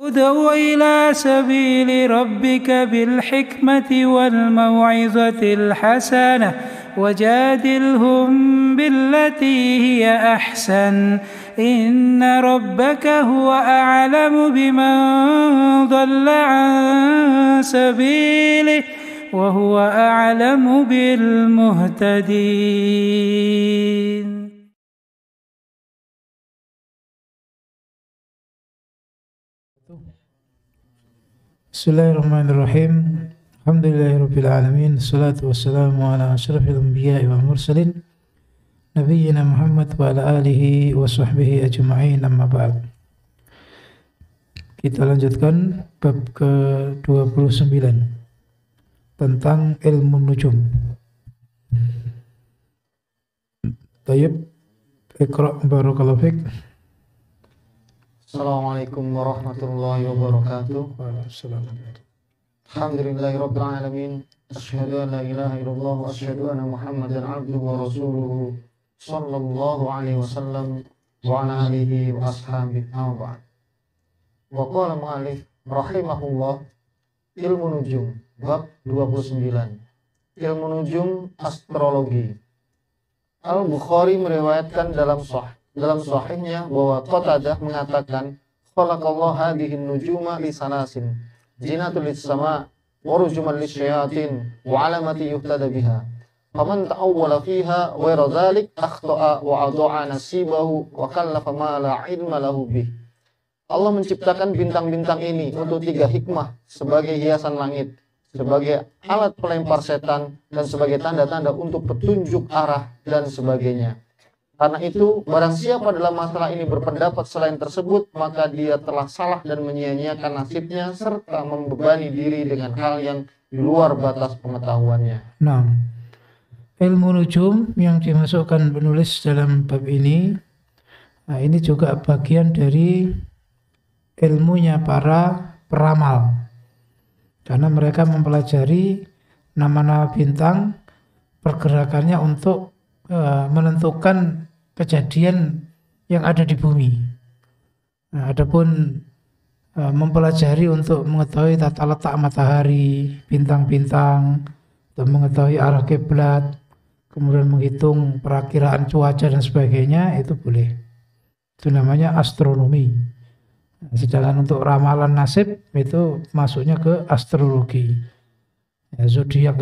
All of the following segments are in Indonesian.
ادع إلى سبيل ربك بالحكمة والموعظة الحسنة وجادلهم بالتي هي أحسن إن ربك هو أعلم بمن ضل عن سبيله وهو أعلم بالمهتدين. Bismillahirrahmanirrahim. Alhamdulillahirabbil alamin. Wassalatu wassalamu ala asyrafil anbiya'i wal mursalin nabiyyina Muhammad wa ala alihi wa sahbihi ajma'in, amma ba'd. Kita lanjutkan bab ke-29 tentang ilmu nujum. Tayyib, Iqra' barakallahu fik. Assalamualaikum warahmatullahi wabarakatuh. Alhamdulillahirabbil alamin. Asyhadu an la ilaha illallah wa asyhadu anna Muhammadan abduhu wa rasuluhu sallallahu alaihi wasallam wa ala alihi wa ashabihi wa ba'd. Wa qala mu'allif rahimahullah, ilmu nujum bab 29. Ilmu nujum astrologi. Al-Bukhari meriwayatkan dalam sahihnya bahwa Qatadah mengatakan, khalaqallahu hadhihi nujuma li sanasin zinatul lis-sama wa rujuman lisyayatin wa alamati yuhtada biha faman ta'awwala fiha wa dzalik akhta'a wa adha'a nasibahu wa kallafa ma la ilma lahu bih. Allah menciptakan bintang-bintang ini untuk 3 hikmah: sebagai hiasan langit, sebagai alat pelempar setan, dan sebagai tanda-tanda untuk petunjuk arah dan sebagainya. Karena itu, barang siapa dalam masalah ini berpendapat selain tersebut, maka dia telah salah dan menyia-nyiakan nasibnya serta membebani diri dengan hal yang di luar batas pengetahuannya. Nah, ilmu nujum yang dimasukkan penulis dalam bab ini, ini juga bagian dari ilmunya para peramal, karena mereka mempelajari nama-nama bintang, pergerakannya untuk menentukan kejadian yang ada di bumi. Adapun mempelajari untuk mengetahui tata letak matahari, bintang-bintang, untuk mengetahui arah kiblat, kemudian menghitung perakiraan cuaca dan sebagainya, itu boleh. Itu namanya astronomi. Sedangkan untuk ramalan nasib itu masuknya ke astrologi. Zodiak.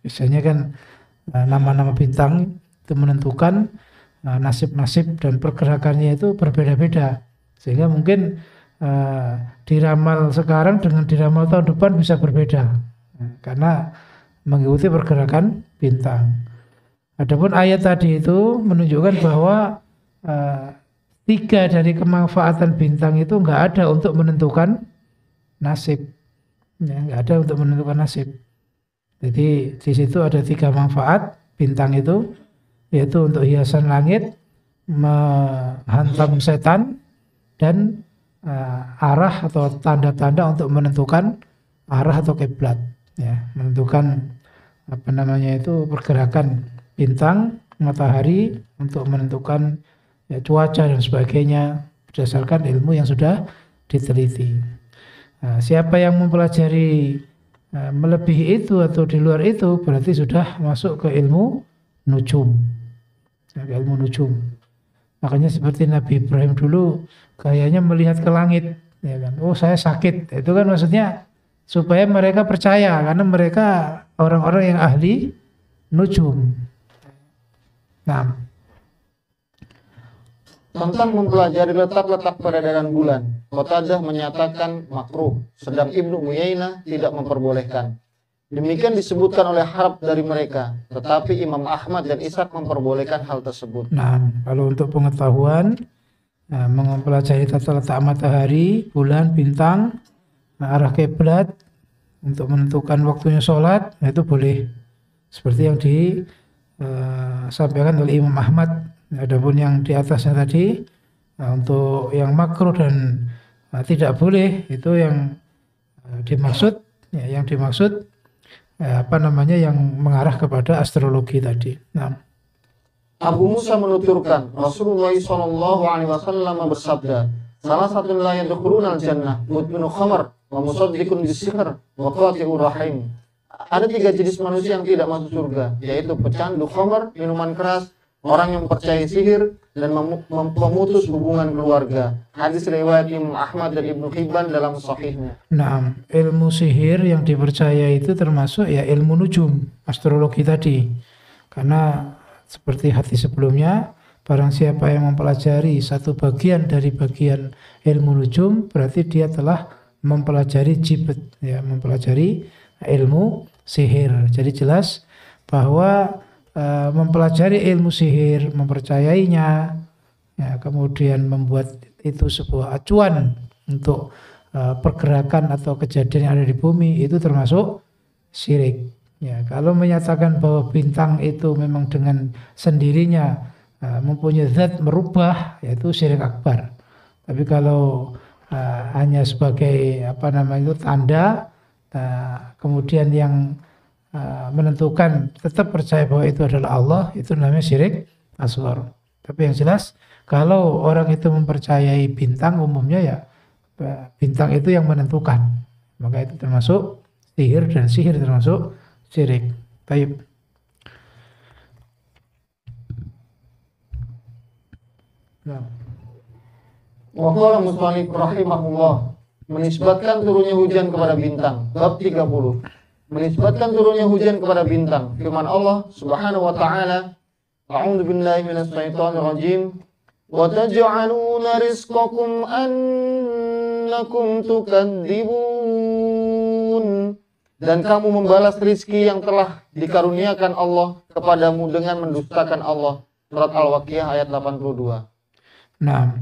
Biasanya kan nama-nama bintang itu menentukan nasib-nasib dan pergerakannya itu berbeda-beda, sehingga mungkin diramal sekarang dengan diramal tahun depan bisa berbeda, karena mengikuti pergerakan bintang. Adapun ayat tadi itu menunjukkan bahwa 3 dari kemanfaatan bintang itu enggak ada untuk menentukan nasib, enggak ada untuk menentukan nasib. Jadi di situ ada 3 manfaat bintang itu, yaitu untuk hiasan langit, menghantam setan, dan arah atau tanda-tanda untuk menentukan arah atau kiblat, ya, menentukan pergerakan bintang, matahari, untuk menentukan cuaca dan sebagainya berdasarkan ilmu yang sudah diteliti. Siapa yang mempelajari melebihi itu atau di luar itu, berarti sudah masuk ke ilmu nujum. Ilmu nujum. Makanya seperti Nabi Ibrahim dulu kayaknya melihat ke langit, ya kan? Oh, saya sakit. Itu kan maksudnya supaya mereka percaya, karena mereka orang-orang yang ahli nujum. Nah, tentang mempelajari letak-letak peredaran bulan, Qatadah menyatakan makruh, sedang Ibnu Uyainah tidak memperbolehkan. Demikian disebutkan oleh harf dari mereka, tetapi Imam Ahmad dan Ishaq memperbolehkan hal tersebut. Nah, kalau untuk pengetahuan, mempelajari tata letak matahari, bulan, bintang, arah kiblat untuk menentukan waktunya sholat, itu boleh. Seperti yang disampaikan oleh Imam Ahmad. Adapun yang di atasnya tadi, untuk yang makruh dan tidak boleh, itu yang dimaksud, yang mengarah kepada astrologi tadi. Nah, Abu Musa menuturkan, Rasulullah SAW bersabda, Salah satu la yadkhuluna al-jannah mudminu khamr wa musaddiqun bis-sihr wa qati'ur rahim. Ada 3 jenis manusia yang tidak masuk surga, yaitu pecandu khamr, minuman keras, orang yang percaya sihir, dan memutus hubungan keluarga. Hadis riwayat Imam Ahmad dan Ibnu Hibban dalam sahihnya. Nah, ilmu sihir yang dipercaya itu termasuk ya ilmu nujum, astrologi tadi. Karena seperti hadis sebelumnya, barang siapa yang mempelajari satu bagian dari bagian ilmu nujum, berarti dia telah mempelajari jibet, ya, mempelajari ilmu sihir. Jadi jelas bahwa mempelajari ilmu sihir, mempercayainya, ya, kemudian membuat itu sebuah acuan untuk pergerakan atau kejadian yang ada di bumi, itu termasuk syirik. Ya, kalau menyatakan bahwa bintang itu memang dengan sendirinya mempunyai zat merubah, yaitu syirik akbar. Tapi kalau hanya sebagai tanda, kemudian yang menentukan tetap percaya bahwa itu adalah Allah, itu namanya syirik asghar. Tapi yang jelas kalau orang itu mempercayai bintang, umumnya ya bintang itu yang menentukan, maka itu termasuk sihir, dan sihir termasuk syirik. Baik. Nah. Wa qala musannif rahimahullah, menisbatkan turunnya hujan kepada bintang. Bab 30. Menisbatkan turunnya hujan kepada bintang. Firman Allah Subhanahu wa taala, A'udzu billahi minasy syaithanir rajim. Wa taj'aluna rizqakum annakum tukadzibun. Dan kamu membalas rizki yang telah dikaruniakan Allah kepadamu dengan mendustakan Allah. Surat Al-Waqiah ayat 82. Nah,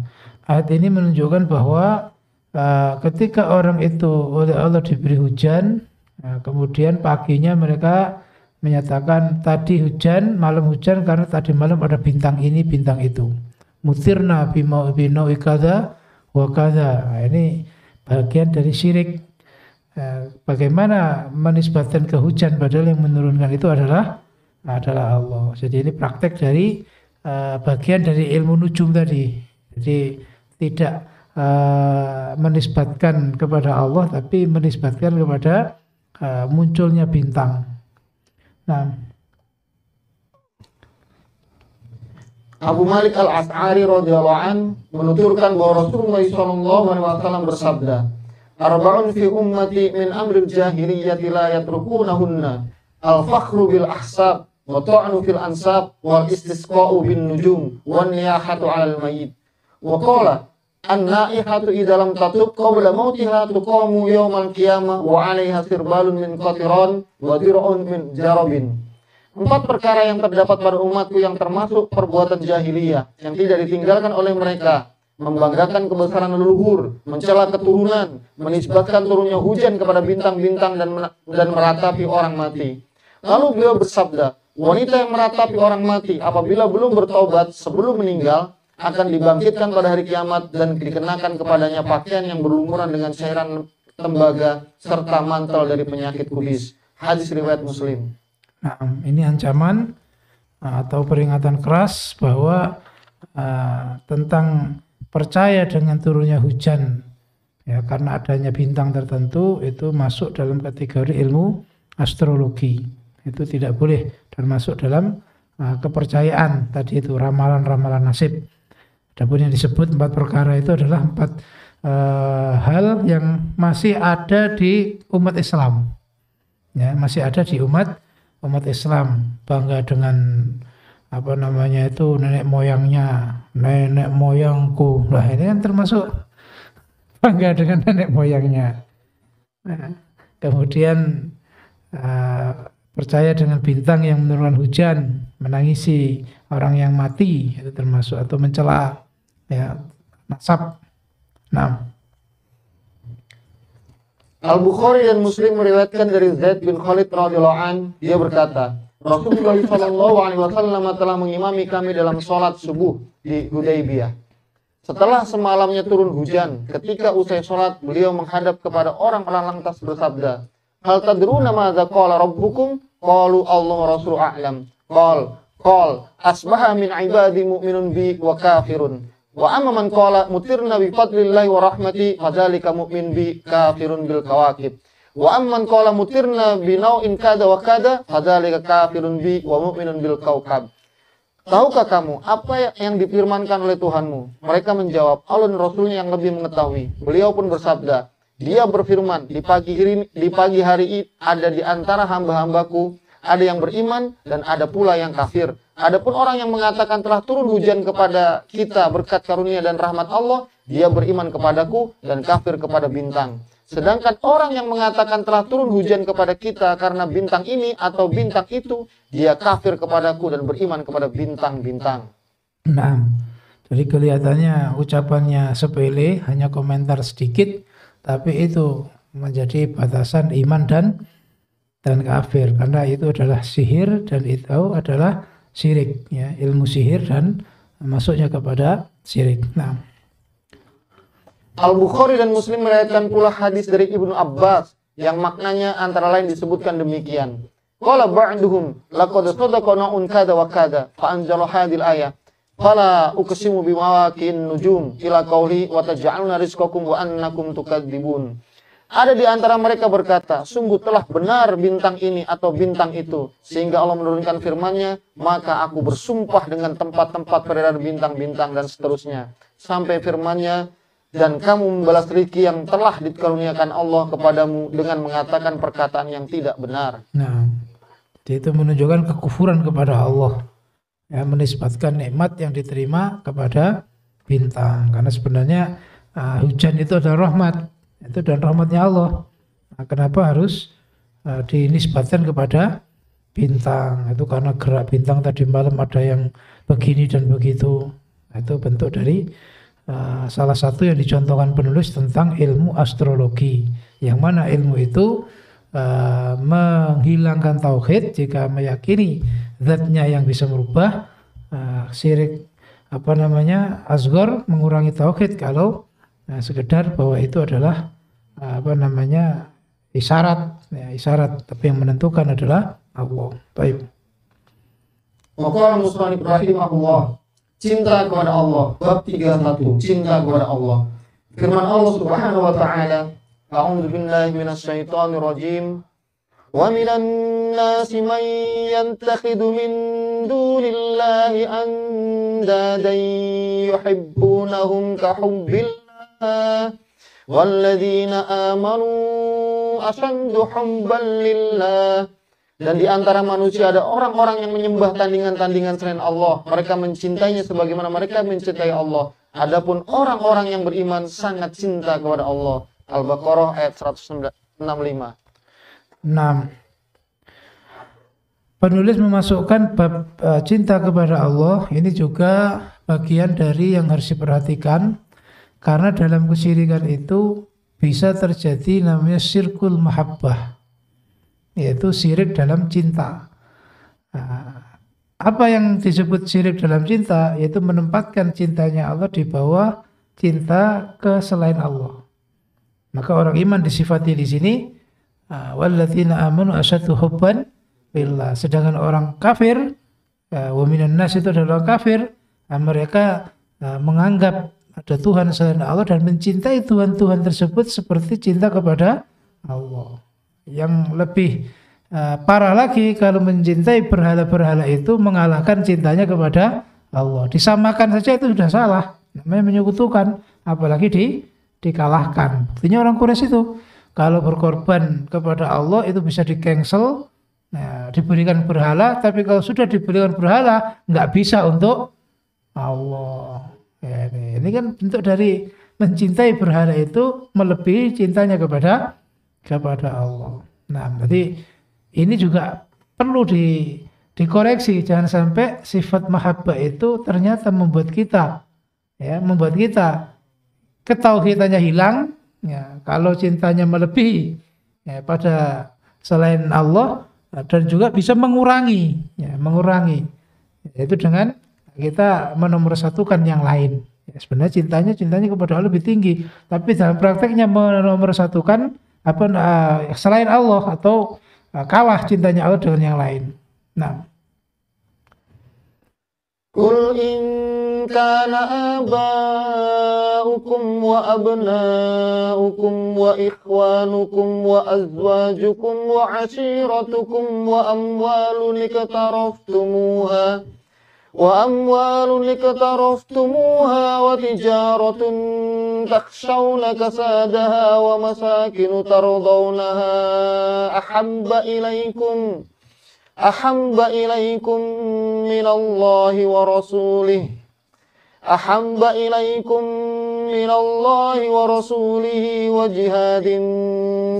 ayat ini menunjukkan bahwa ketika orang itu oleh Allah diberi hujan, kemudian paginya mereka menyatakan tadi hujan, malam hujan karena tadi malam ada bintang ini, bintang itu. Mutirna binawi kadza wa kadza. Nah, ini bagian dari syirik. Bagaimana menisbatkan ke hujan padahal yang menurunkan itu adalah Allah. Jadi ini praktek dari bagian dari ilmu nujum tadi. Jadi tidak menisbatkan kepada Allah, tapi menisbatkan kepada munculnya bintang. Nah, Abu Malik Al-As'ari radhiyallahu an menuturkan bahwa Rasulullah SAW bersabda, "Arba'un fi ummati min amril jahiliyyati la yatrukunahunna al-fakhru bil ahsab wa ta'nu fil ansab wal istisqa'u bin nujum wan niyahatu 'alal mayyit." Wa qala an-naihatu idza lam tatub qabla mautiha tuqamu yaumal qiyamah wa 'alaiha sirbalun min qatiran wa dir'un min jarabin. 4 perkara yang terdapat pada umatku yang termasuk perbuatan jahiliyah yang tidak ditinggalkan oleh mereka: membanggakan kebesaran leluhur, mencela keturunan, menisbatkan turunnya hujan kepada bintang-bintang dan meratapi orang mati. Lalu beliau bersabda, wanita yang meratapi orang mati apabila belum bertobat sebelum meninggal akan dibangkitkan pada hari kiamat dan dikenakan kepadanya pakaian yang berlumuran dengan cairan tembaga serta mantel dari penyakit kubis. Hadis riwayat Muslim. Nah, ini ancaman atau peringatan keras bahwa tentang percaya dengan turunnya hujan, ya, karena adanya bintang tertentu, itu masuk dalam kategori ilmu astrologi. Itu tidak boleh dan masuk dalam kepercayaan tadi itu, ramalan-ramalan nasib. Adapun yang disebut 4 perkara itu adalah 4 hal yang masih ada di umat Islam, ya, masih ada di umat Islam. Bangga dengan nenek moyangnya, nenek moyangku. Nah, ini kan termasuk bangga dengan nenek moyangnya. Nah, kemudian percaya dengan bintang yang menurunkan hujan, menangisi orang yang mati, itu termasuk, atau mencela, ya, nasab. Nah, Al-Bukhari dan Muslim meriwayatkan dari Zaid bin Khalid radhiyallahu an, dia berkata, Rasulullah SAW telah mengimami kami dalam sholat subuh di Hudaybiyah. Setelah semalamnya turun hujan, ketika usai sholat, beliau menghadap kepada orang-orang lantas bersabda, hal tadruna madza qala rabbukum? Qalu Allah wa rasuluhu a'lam. Qal asbaha min ibadi mu'minun bi wa kafirun. Wa amma man qala mutirna bi fadlillahi wa rahmati fadzalika mu'min bi kafirun bil kawakib. Wa amman qala mutirna bi nau'in kada wa kada fadzalika kafirun bi wa mu'minun bil kawkab. Tahukah kamu apa yang difirmankan oleh Tuhanmu? Mereka menjawab, Allah dan Rasulnya yang lebih mengetahui. Beliau pun bersabda, Dia berfirman, di pagi hari ada di antara hamba-hambaku ada yang beriman dan ada pula yang kafir. Adapun orang yang mengatakan telah turun hujan kepada kita berkat karunia dan rahmat Allah, dia beriman kepadaku dan kafir kepada bintang. Sedangkan orang yang mengatakan telah turun hujan kepada kita karena bintang ini atau bintang itu, dia kafir kepadaku dan beriman kepada bintang-bintang. Nah, jadi kelihatannya ucapannya sepele, hanya komentar sedikit, tapi itu menjadi batasan iman dan kafir, karena itu adalah sihir dan itu adalah syirik, ya, ilmu sihir dan masuknya kepada syirik. Nah, Al-Bukhari dan Muslim meriwayatkan pula hadis dari Ibnu Abbas yang maknanya antara lain disebutkan demikian. Qala ba'duhum laqad sadaqana kada wa kada fa anzala hadhil ayah fala uqsimu bimawaqi'in nujum ila qauli wa taj'aluna rizqakum wa annakum tukadzibun. Ada di antara mereka berkata, sungguh telah benar bintang ini atau bintang itu, sehingga Allah menurunkan firman-Nya, maka aku bersumpah dengan tempat-tempat beredar bintang-bintang dan seterusnya, sampai firman-Nya, dan kamu membalas rezeki yang telah dikaruniakan Allah kepadamu dengan mengatakan perkataan yang tidak benar. Nah, itu menunjukkan kekufuran kepada Allah, ya, menisbatkan nikmat yang diterima kepada bintang, karena sebenarnya hujan itu adalah rahmat. Itu dan rahmatnya Allah. Nah, kenapa harus dinisbatkan kepada bintang? Itu karena gerak bintang tadi malam ada yang begini dan begitu. Itu bentuk dari salah satu yang dicontohkan penulis tentang ilmu astrologi. Yang mana ilmu itu menghilangkan tauhid jika meyakini zatnya yang bisa merubah, syirik asghar mengurangi tauhid kalau sekedar bahwa itu adalah isyarat, ya, isyarat, tapi yang menentukan adalah Allah. Baik. Maka Muslim Ibrahim Allah, cinta kepada Allah, bab 31, cinta kepada Allah. Firman Allah Subhanahu wa taala, A'udzu billahi minasyaitonir rajim. Wa minan nasi man yantakhidu min dunillahi andadan yuhibbunahum ka hubbillah walladzina amanu ashaddu hubban lillah. Dan di antara manusia ada orang-orang yang menyembah tandingan-tandingan selain Allah. Mereka mencintainya sebagaimana mereka mencintai Allah. Adapun orang-orang yang beriman sangat cinta kepada Allah. Al-Baqarah ayat 165. 6. Penulis memasukkan bab cinta kepada Allah. Ini juga bagian dari yang harus diperhatikan, karena dalam kesyirikan itu bisa terjadi namanya syirkul mahabbah, yaitu syirik dalam cinta. Apa yang disebut syirik dalam cinta? Yaitu menempatkan cintanya Allah di bawah cinta ke selain Allah. Maka orang iman disifati di sini walladzina amanu asyaddu hubban lillah. Sedangkan orang kafir, wa minan nas itu adalah kafir, mereka menganggap ada Tuhan selain Allah dan mencintai Tuhan-Tuhan tersebut seperti cinta kepada Allah. Yang lebih parah lagi, kalau mencintai berhala-berhala itu mengalahkan cintanya kepada Allah. Disamakan saja itu sudah salah, namanya menyekutukan, apalagi dikalahkan. Buktinya orang Quraisy itu kalau berkorban kepada Allah itu bisa di-cancel, diberikan berhala, tapi kalau sudah diberikan berhala nggak bisa untuk Allah. Ya, ini kan bentuk dari mencintai berhala itu melebihi cintanya kepada Allah. Nah, jadi ini juga perlu dikoreksi, jangan sampai sifat mahabbah itu ternyata membuat kita ketauhidannya hilang. Ya, kalau cintanya melebihi pada selain Allah, dan juga bisa mengurangi, yaitu dengan kita menomorsatukan yang lain. Ya, sebenarnya cintanya kepada Allah lebih tinggi, tapi dalam prakteknya menomorsatukan selain Allah atau kalah cintanya Allah dengan yang lain. Nah, Qul in كان آباؤكم وأبناؤكم وإخوانكم وأزواجكم وعشيرتكم وأموال اقترفتموها وتجارة تخشون كسادها ومساكن ترضونها أحب إليكم من الله ورسوله وجهاد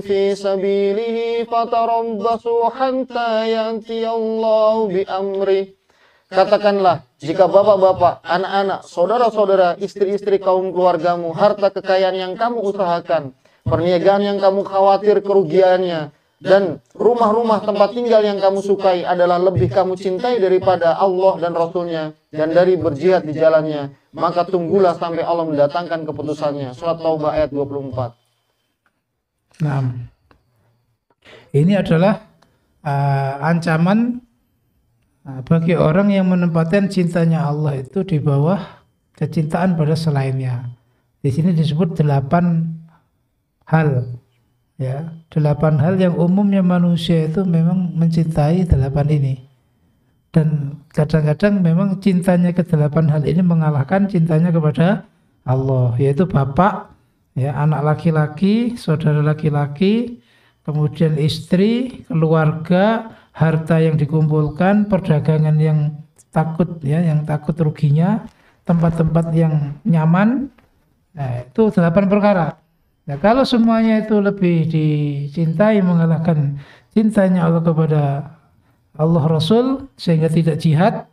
في سبيله فتربصوا حتى يأتي الله بأمره. Katakanlah, jika bapak-bapak, anak-anak, saudara-saudara, istri-istri kaum keluargamu, harta kekayaan yang kamu usahakan, perniagaan yang kamu khawatir kerugiannya, dan rumah-rumah tempat tinggal yang kamu sukai adalah lebih kamu cintai daripada Allah dan Rasulnya, dan dari berjihad di jalannya, maka tunggulah sampai Allah mendatangkan keputusannya. Surat Taubah ayat 24. Nah, ini adalah ancaman bagi orang yang menempatkan cintanya Allah itu di bawah kecintaan pada selainnya. Di sini disebut 8 hal. Ya, 8 hal yang umumnya manusia itu memang mencintai 8 ini. Dan kadang-kadang memang cintanya ke 8 hal ini mengalahkan cintanya kepada Allah, yaitu bapak, ya, anak laki-laki, saudara laki-laki, kemudian istri, keluarga, harta yang dikumpulkan, perdagangan yang takut, ya, yang takut ruginya, tempat-tempat yang nyaman. Nah, itu 8 perkara. Nah, kalau semuanya itu lebih dicintai mengalahkan cintanya Allah kepada Allah Rasul, sehingga tidak jihad,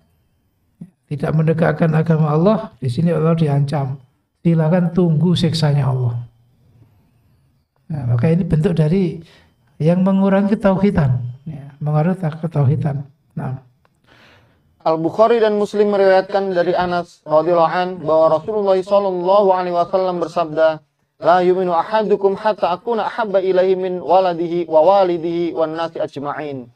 tidak menegakkan agama Allah, di sini Allah diancam. Silakan tunggu siksanya Allah. Nah, maka ini bentuk dari yang mengurangi ketauhidan, ya, mengurangi ketauhidan. Nah, Al-Bukhari dan Muslim meriwayatkan dari Anas radhiyallahu an bahwa Rasulullah sallallahu alaihi wasallam bersabda, "La yu'minu ahadukum hatta akuna ahabba ilaihi min waladihi wa walidihi wan nasi ajma'in."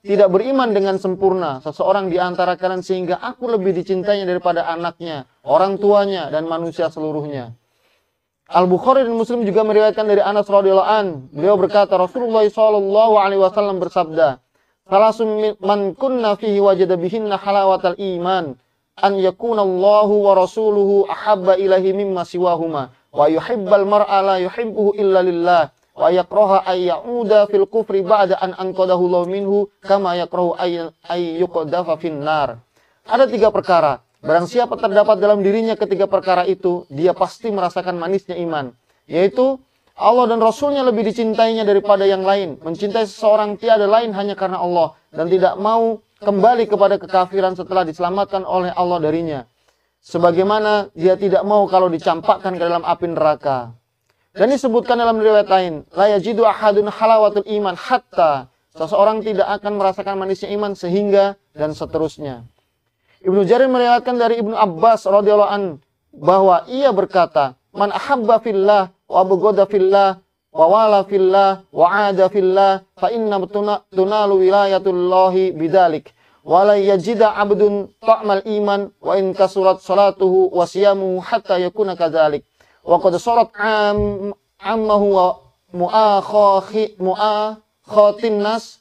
Tidak beriman dengan sempurna seseorang di antara kalian sehingga aku lebih dicintainya daripada anaknya, orang tuanya, dan manusia seluruhnya. Al-Bukhari dan Muslim juga meriwayatkan dari Anas radhiyallahu an, beliau berkata, Rasulullah sallallahu alaihi wasallam bersabda, "Salasun man kunna fihi wajada bihinna halawatal iman, an yakuna Allahu wa rasuluhu ahabba ilaihi mimma siwahuma, wa yuhibbal mar'a la yuhibbuhu illa lillah, wa yakraha ay ya'uda fil kufri ba'da an anqadahu Allahu minhu kama yakrahu ay yuqdafa finnar." Ada 3 perkara. Barang siapa terdapat dalam dirinya ketiga perkara itu, dia pasti merasakan manisnya iman. Yaitu, Allah dan Rasulnya lebih dicintainya daripada yang lain. Mencintai seseorang tiada lain hanya karena Allah. Dan tidak mau kembali kepada kekafiran setelah diselamatkan oleh Allah darinya. Sebagaimana dia tidak mau kalau dicampakkan ke dalam api neraka. Dan disebutkan dalam riwayat lain, la yajidu ahadun halawatul iman hatta, seseorang tidak akan merasakan manisnya iman sehingga, dan seterusnya. Ibnu Jarir meriwayatkan dari Ibnu Abbas radhiyallahu an bahwa ia berkata, "Man ahabba fillah wa abghada fillah wa wala fillah wa ada fillah fa inna tunalu wilayatullahi bidzalik wa la yajida 'abdun ta'mal iman wa in kasurat salatuhu wa siyamuhu hatta yakuna kadzalik wa qad sarat ammahu wa mu'akhatin nas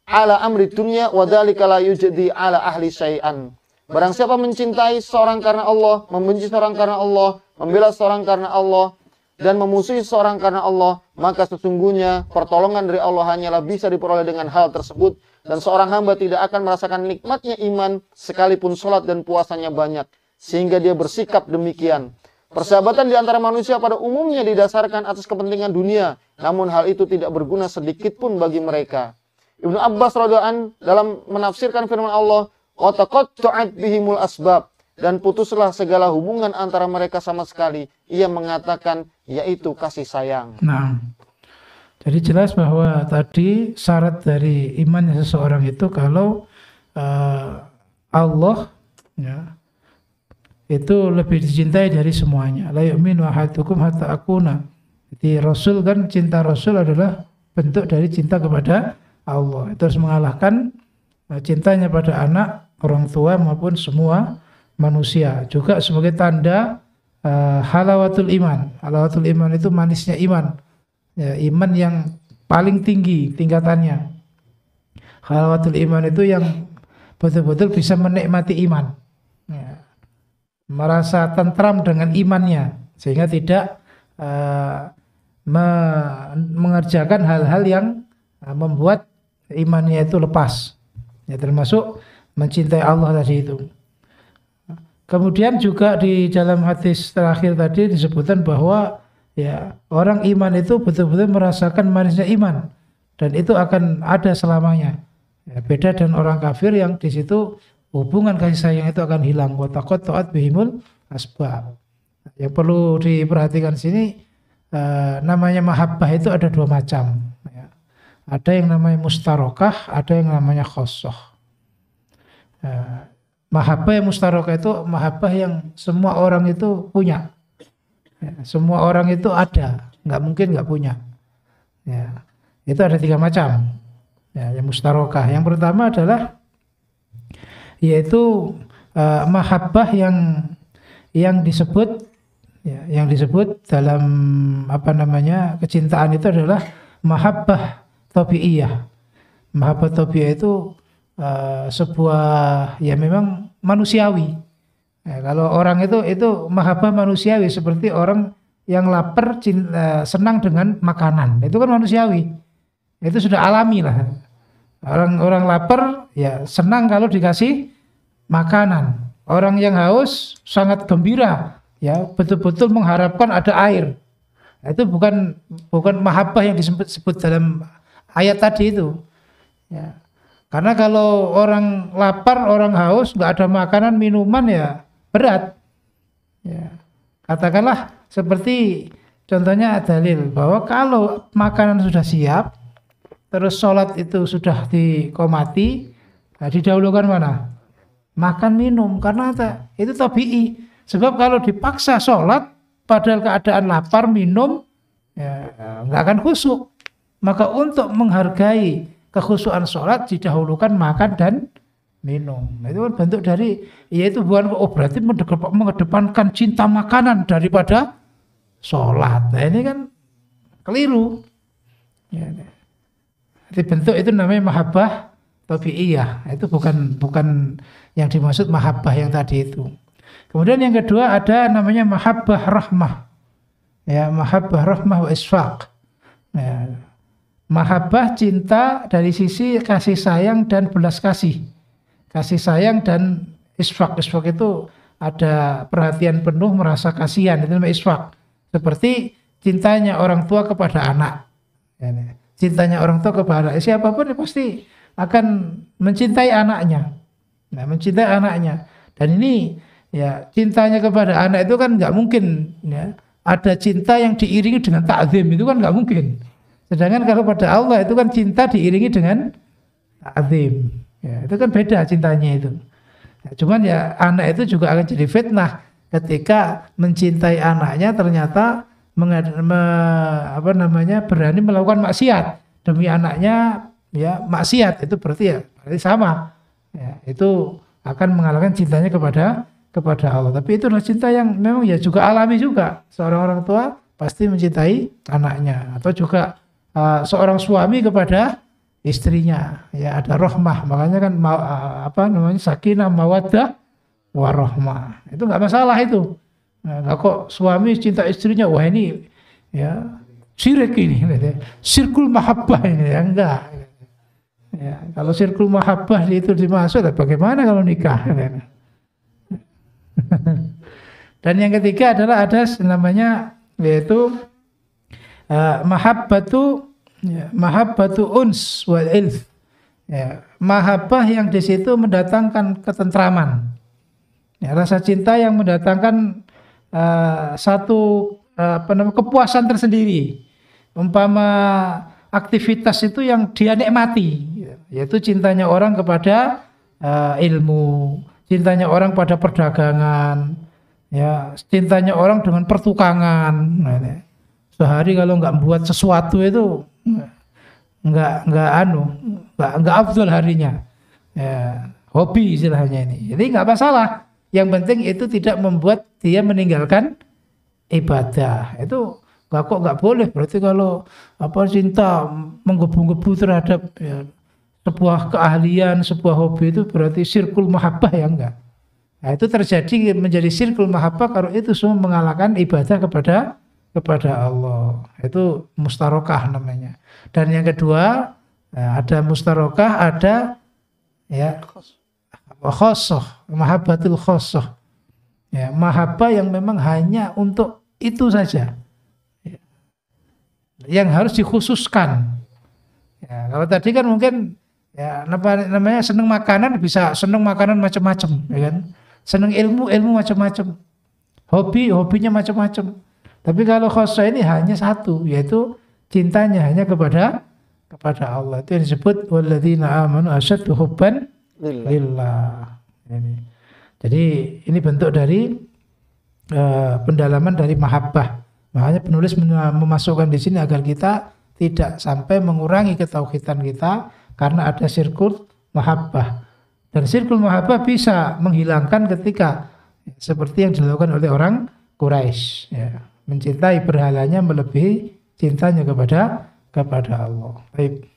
ala amri dunya wa dzalika la yujdi ala ahli syai'an." Barang siapa mencintai seorang karena Allah, membenci seorang karena Allah, membela seorang karena Allah, dan memusuhi seorang karena Allah, maka sesungguhnya pertolongan dari Allah hanyalah bisa diperoleh dengan hal tersebut, dan seorang hamba tidak akan merasakan nikmatnya iman sekalipun sholat dan puasanya banyak, sehingga dia bersikap demikian. Persahabatan di antara manusia pada umumnya didasarkan atas kepentingan dunia, namun hal itu tidak berguna sedikit pun bagi mereka. Ibnu Abbas radhiyallahu anhu dalam menafsirkan firman Allah, wa taqatta'at bihimul asbab, dan putuslah segala hubungan antara mereka sama sekali. Ia mengatakan, yaitu kasih sayang. Nah, jadi jelas bahwa tadi syarat dari imannya seseorang itu kalau Allah, ya, itu lebih dicintai dari semuanya. La yu'minu ahadukum hatta akuna. Jadi Rasul kan, cinta Rasul adalah bentuk dari cinta kepada Allah. Itu harus mengalahkan cintanya pada anak, orang tua maupun semua manusia, juga sebagai tanda halawatul iman. Halawatul iman itu manisnya iman, ya, iman yang paling tinggi tingkatannya. Halawatul iman itu yang betul-betul bisa menikmati iman, ya, merasa tentram dengan imannya, sehingga tidak mengerjakan hal-hal yang membuat imannya itu lepas, ya, termasuk mencintai Allah tadi itu. Kemudian juga di dalam hadis terakhir tadi disebutkan bahwa ya orang iman itu betul-betul merasakan manisnya iman, dan itu akan ada selamanya. Ya, beda dengan orang kafir yang di situ hubungan kasih sayang itu akan hilang. Wa taqatta'at bihimul asbab. Yang perlu diperhatikan sini, namanya mahabbah itu ada dua macam. Ya. Ada yang namanya mustarokah, ada yang namanya khosoh. Mahabbah yang mustarokah itu mahabbah yang semua orang itu punya, ya, semua orang itu ada, nggak mungkin nggak punya, ya. Itu ada tiga macam, ya, yang mustarokah. Yang pertama adalah yaitu mahabbah yang disebut, ya, yang disebut dalam kecintaan itu adalah mahabbah tabiiyah. Mahabbah tabiiyah itu sebuah ya memang manusiawi. Ya, kalau orang itu mahabbah manusiawi, seperti orang yang lapar senang dengan makanan, itu kan manusiawi. Itu sudah alami lah. Orang lapar ya senang kalau dikasih makanan. Orang yang haus sangat gembira, ya betul-betul mengharapkan ada air. Itu bukan mahabbah yang disebut dalam ayat tadi itu. Ya. Karena kalau orang lapar, orang haus, nggak ada makanan, minuman, ya berat. Ya. Katakanlah seperti contohnya dalil bahwa kalau makanan sudah siap, terus sholat itu sudah diqomati, nah didahulukan mana? Makan minum, karena itu tabi'i. Sebab kalau dipaksa sholat, padahal keadaan lapar, minum, ya nggak akan khusyuk. Maka untuk menghargai kekhusyuan sholat didahulukan makan dan minum. Nah, itu kan bentuk dari, yaitu bukan berarti mengedepankan cinta makanan daripada sholat. Nah ini kan keliru. Ya, jadi bentuk itu namanya mahabbah tabi'iyah. Itu bukan yang dimaksud mahabbah yang tadi itu. Kemudian yang kedua ada namanya mahabbah rahmah. Ya, mahabbah rahmah wa isfaq. Ya, mahabbah cinta dari sisi kasih sayang dan belas kasih. Kasih sayang dan isfaq. Isfaq itu ada perhatian penuh, merasa kasihan, itu namanya isfaq. Seperti cintanya orang tua kepada anak. Cintanya orang tua kepada anak, siapapun pasti akan mencintai anaknya. Nah, mencintai anaknya. Dan ini ya cintanya kepada anak itu kan nggak mungkin, ya. Ada cinta yang diiringi dengan ta'zim, itu kan nggak mungkin. Sedangkan kalau pada Allah itu kan cinta diiringi dengan ta'zim. Ya, itu kan beda cintanya itu. Ya, cuman ya anak itu juga akan jadi fitnah ketika mencintai anaknya ternyata berani melakukan maksiat demi anaknya, ya maksiat, itu berarti sama. Ya, itu akan mengalahkan cintanya kepada Allah. Tapi itu adalah cinta yang memang ya juga alami juga. Seorang orang tua pasti mencintai anaknya, atau juga seorang suami kepada istrinya, ya ada rahmah. Makanya kan sakinah mawaddah warahmah. Itu nggak masalah itu. Nah, kok suami cinta istrinya, wah ini ya syirik ini, sirkul mahabbah ini, ya enggak. Ya, kalau sirkul mahabbah itu dimaksud, bagaimana kalau nikah? Dan yang ketiga adalah ada namanya yaitu mahabbatu uns wal ilf. Ya, mahabbah yang di situ mendatangkan ketentraman. Ya, rasa cinta yang mendatangkan satu kepuasan tersendiri. Umpama aktivitas itu yang dia nikmati, yaitu cintanya orang kepada ilmu, cintanya orang pada perdagangan, ya cintanya orang dengan pertukangan. Nah, sehari kalau nggak buat sesuatu itu nggak afdol harinya. Ya, hobi istilahnya ini. Jadi nggak masalah. Yang penting itu tidak membuat dia meninggalkan ibadah. Itu nggak boleh. Berarti kalau cinta menggebu-gebu terhadap sebuah keahlian, sebuah hobi itu berarti sirkul mahabbah, ya enggak. Nah, itu terjadi menjadi sirkul mahabbah kalau itu semua mengalahkan ibadah kepada Allah. Itu mustarokah namanya. Dan yang kedua, ada mustarokah, ada khosoh, mahabbatul khosoh. Ya, mahabbah yang memang hanya untuk itu saja. Yang harus dikhususkan. Ya, kalau tadi kan mungkin namanya seneng makanan, bisa seneng makanan macam-macam, ya kan? Seneng ilmu macam-macam. Hobinya macam-macam. Tapi kalau khosoh ini hanya satu, yaitu cintanya hanya kepada Allah. Itu yang disebut walladzina amanu asyaddu hubban lillah. Jadi ini bentuk dari pendalaman dari mahabbah. Makanya penulis memasukkan di sini agar kita tidak sampai mengurangi ketauhidan kita karena ada sirkul mahabbah. Dan sirkul mahabbah bisa menghilangkan ketika seperti yang dilakukan oleh orang Quraisy, mencintai berhalanya melebihi cintanya kepada Allah. Baik.